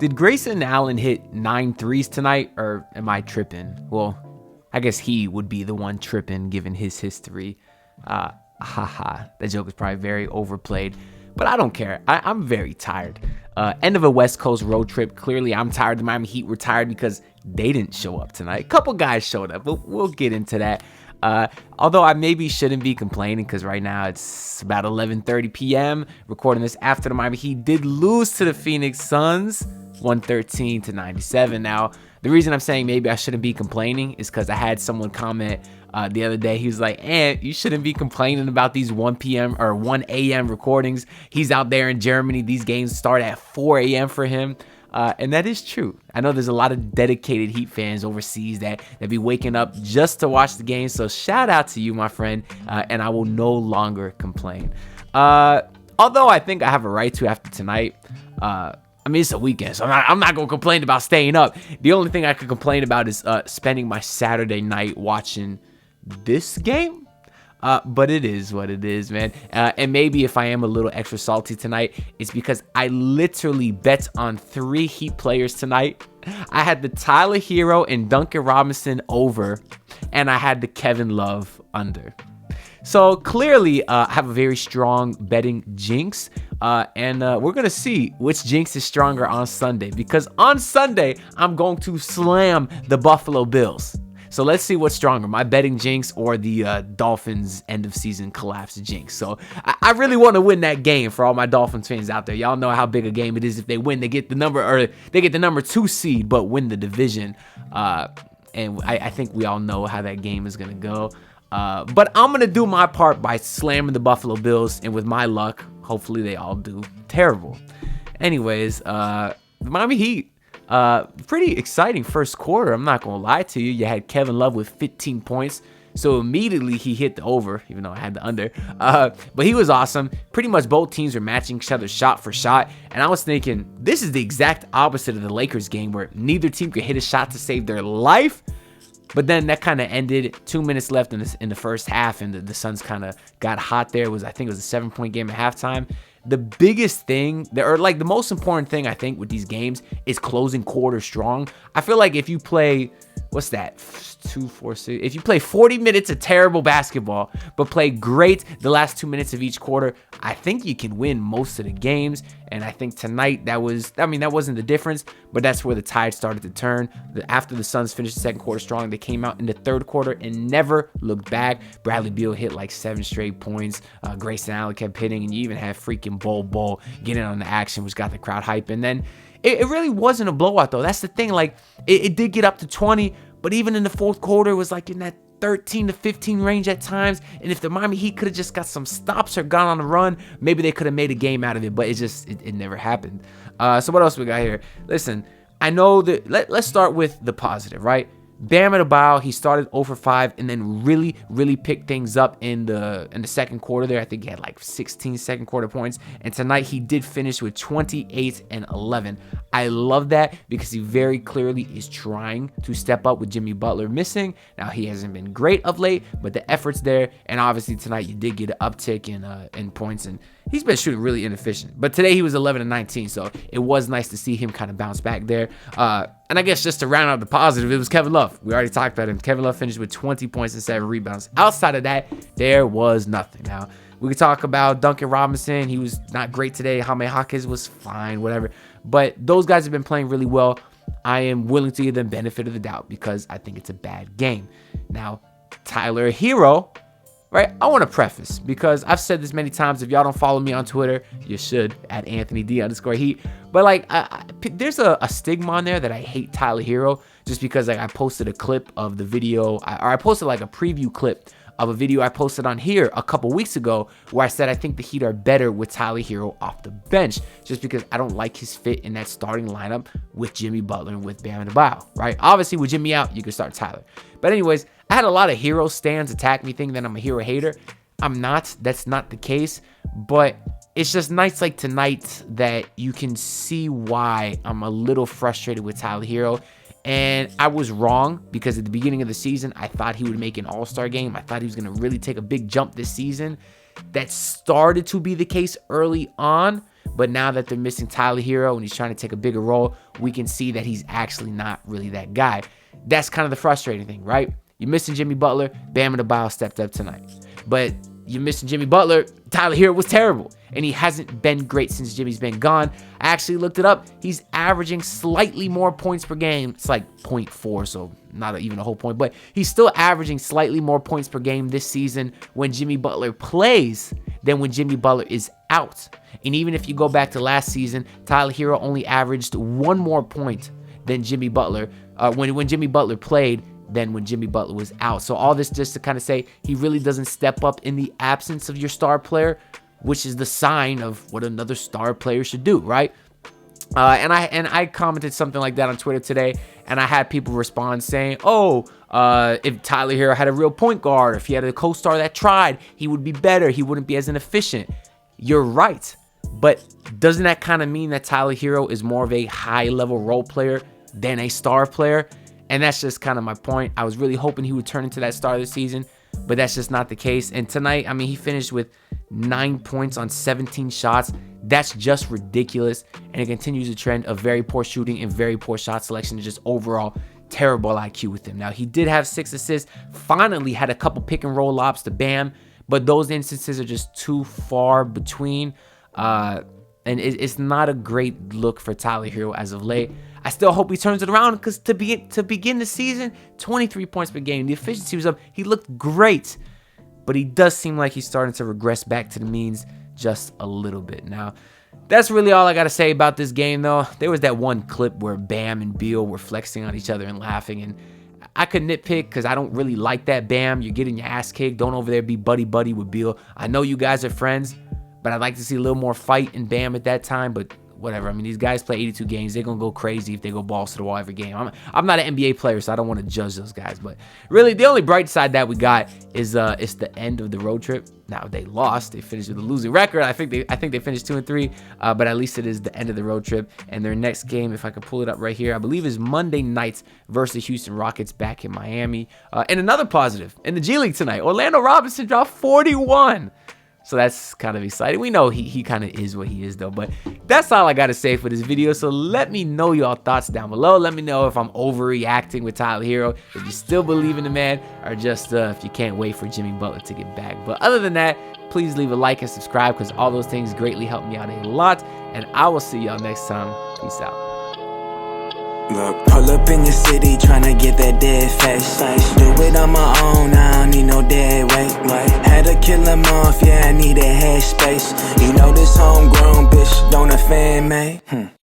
Did Grayson Allen hit 9 threes tonight, or am I tripping? Well, I guess he would be the one tripping given his history. That joke is probably very overplayed, but I don't care. I'm very tired. End of a West Coast road trip. Clearly, I'm tired. The Miami Heat were tired because they didn't show up tonight. A couple guys showed up, but we'll get into that. Although I maybe shouldn't be complaining because right now it's about 11:30 p.m. recording this after the Miami Heat did lose to the Phoenix Suns 113-97. Now, the reason I'm saying maybe I shouldn't be complaining is because I had someone comment the other day. He was like, you shouldn't be complaining about these 1 p.m. or 1 a.m. recordings. He's out there in Germany. These games start at 4 a.m. for him. And that is true. I know there's a lot of dedicated Heat fans overseas that be waking up just to watch the game. So shout out to you, my friend. And I will no longer complain. Although I think I have a right to after tonight. I mean, it's a weekend, so I'm not going to complain about staying up. The only thing I could complain about is spending my Saturday night watching this game. But it is what it is, man. And maybe if I am a little extra salty tonight, it's because I literally bet on 3 Heat players tonight. I had the Tyler Herro and Duncan Robinson over, and I had the Kevin Love under. So clearly, I have a very strong betting jinx, and we're going to see which jinx is stronger on Sunday, because on Sunday, I'm going to slam the Buffalo Bills. So let's see what's stronger, my betting jinx or the Dolphins end of season collapse jinx. So I really want to win that game for all my Dolphins fans out there. Y'all know how big a game it is. If they win, they get the number 2 seed, but win the division. And I think we all know how that game is going to go. But I'm going to do my part by slamming the Buffalo Bills, and with my luck, hopefully they all do terrible. Anyways, the Miami Heat, pretty exciting first quarter. I'm not going to lie to you. You had Kevin Love with 15 points. So immediately he hit the over, even though I had the under. But he was awesome. Pretty much both teams were matching each other shot for shot. And I was thinking, this is the exact opposite of the Lakers game where neither team could hit a shot to save their life. But then that kind of ended. 2 minutes left in the first half, and the Suns kind of got hot there. I think it was a 7-point game at halftime. The biggest thing, or like the most important thing I think with these games is closing quarter strong. I feel like if you play, what's that? 2, 4, 6. If you play 40 minutes of terrible basketball, but play great the last 2 minutes of each quarter, I think you can win most of the games. And I think tonight that wasn't the difference, but that's where the tide started to turn. After the Suns finished the second quarter strong, they came out in the third quarter and never looked back. Bradley Beal hit like 7 straight points. Grayson Allen kept hitting, and you even had freaking Bol getting on the action, which got the crowd hype. And then it really wasn't a blowout, though. That's the thing. Like, it did get up to 20, but even in the fourth quarter, it was like in that 13 to 15 range at times. And if the Miami Heat could have just got some stops or gone on a run, maybe they could have made a game out of it, but it never happened. So what else we got here? Listen, I know that let's start with the positive, right? Bam Adebayo, he started 0 for 5 and then really, really picked things up in the second quarter there. I think he had like 16 second quarter points. And tonight he did finish with 28 and 11. I love that because he very clearly is trying to step up with Jimmy Butler missing. Now, he hasn't been great of late, but the effort's there. And obviously tonight you did get an uptick in points, and he's been shooting really inefficient. But today he was 11 and 19, so it was nice to see him kind of bounce back there. And I guess just to round out the positive, it was Kevin Love. We already talked about him. Kevin Love finished with 20 points and 7 rebounds. Outside of that, there was nothing. Now, we could talk about Duncan Robinson. He was not great today. Jaime Jaquez was fine, whatever. But those guys have been playing really well. I am willing to give them benefit of the doubt because I think it's a bad game. Now, Tyler Herro, right? I want to preface, because I've said this many times. If y'all don't follow me on Twitter, you should, at AnthonyD_Heat. But like, there's a stigma on there that I hate Tyler Herro just because like I posted a clip of the video, or I posted like a preview clip of a video I posted on here a couple weeks ago where I said I think the Heat are better with Tyler Herro off the bench, just because I don't like his fit in that starting lineup with Jimmy Butler and with Bam Adebayo, right? Obviously, with Jimmy out, you can start Tyler. But anyways, I had a lot of Herro stands attack me thinking that I'm a Herro hater. I'm not. That's not the case. But it's just nights like tonight that you can see why I'm a little frustrated with Tyler Herro. And I was wrong, because at the beginning of the season, I thought he would make an all-star game. I thought he was going to really take a big jump this season. That started to be the case early on, But now that they're missing Tyler Herro and he's trying to take a bigger role, we can see that he's actually not really that guy. That's kind of the frustrating thing, right? You're missing Jimmy Butler. Bam Adebayo stepped up tonight. But you're missing Jimmy Butler. Tyler Herro was terrible. And he hasn't been great since Jimmy's been gone. I actually looked it up. He's averaging slightly more points per game. It's like 0.4, so not even a whole point. But he's still averaging slightly more points per game this season when Jimmy Butler plays than when Jimmy Butler is out. And even if you go back to last season, Tyler Herro only averaged 1 more point than Jimmy Butler when Jimmy Butler played than when Jimmy Butler was out. So all this just to kind of say he really doesn't step up in the absence of your star player, which is the sign of what another star player should do, right? And I commented something like that on Twitter today, and I had people respond saying, if Tyler Herro had a real point guard, if he had a co-star that tried, he would be better. He wouldn't be as inefficient. You're right. But doesn't that kind of mean that Tyler Herro is more of a high-level role player than a star player? And that's just kind of my point. I was really hoping he would turn into that star this season, but that's just not the case. And tonight, I mean, he finished with 9 points on 17 shots. That's just ridiculous. And it continues a trend of very poor shooting and very poor shot selection and just overall terrible IQ with him. Now, he did have 6 assists, finally had a couple pick and roll lobs to Bam, but those instances are just too far between. And it's not a great look for Tyler Herro as of late. I still hope he turns it around because to begin the season, 23 points per game. The efficiency was up. He looked great, but he does seem like he's starting to regress back to the means just a little bit. Now, that's really all I got to say about this game, though. There was that one clip where Bam and Beal were flexing on each other and laughing, and I could nitpick because I don't really like that. Bam, you're getting your ass kicked. Don't over there be buddy-buddy with Beal. I know you guys are friends, but I'd like to see a little more fight in Bam at that time, but whatever. I mean, these guys play 82 games. They're going to go crazy if they go balls to the wall every game. I'm not an NBA player, so I don't want to judge those guys. But really, the only bright side that we got is it's the end of the road trip. Now, they lost. They finished with a losing record. I think they finished 2-3, but at least it is the end of the road trip. And their next game, if I could pull it up right here, I believe is Monday nights versus the Houston Rockets back in Miami. And another positive in the G League tonight, Orlando Robinson dropped 41. So that's kind of exciting. We know he kind of is what he is, though. But that's all I got to say for this video. So let me know y'all thoughts down below. Let me know if I'm overreacting with Tyler Herro, if you still believe in the man, or just if you can't wait for Jimmy Butler to get back. But other than that, please leave a like and subscribe because all those things greatly help me out a lot. And I will see y'all next time. Peace out. Look, pull up in your city, tryna get that dead face. Do it on my own, I don't need no dead weight. Had to kill him off, yeah, I need a head space. You know this homegrown bitch don't offend me.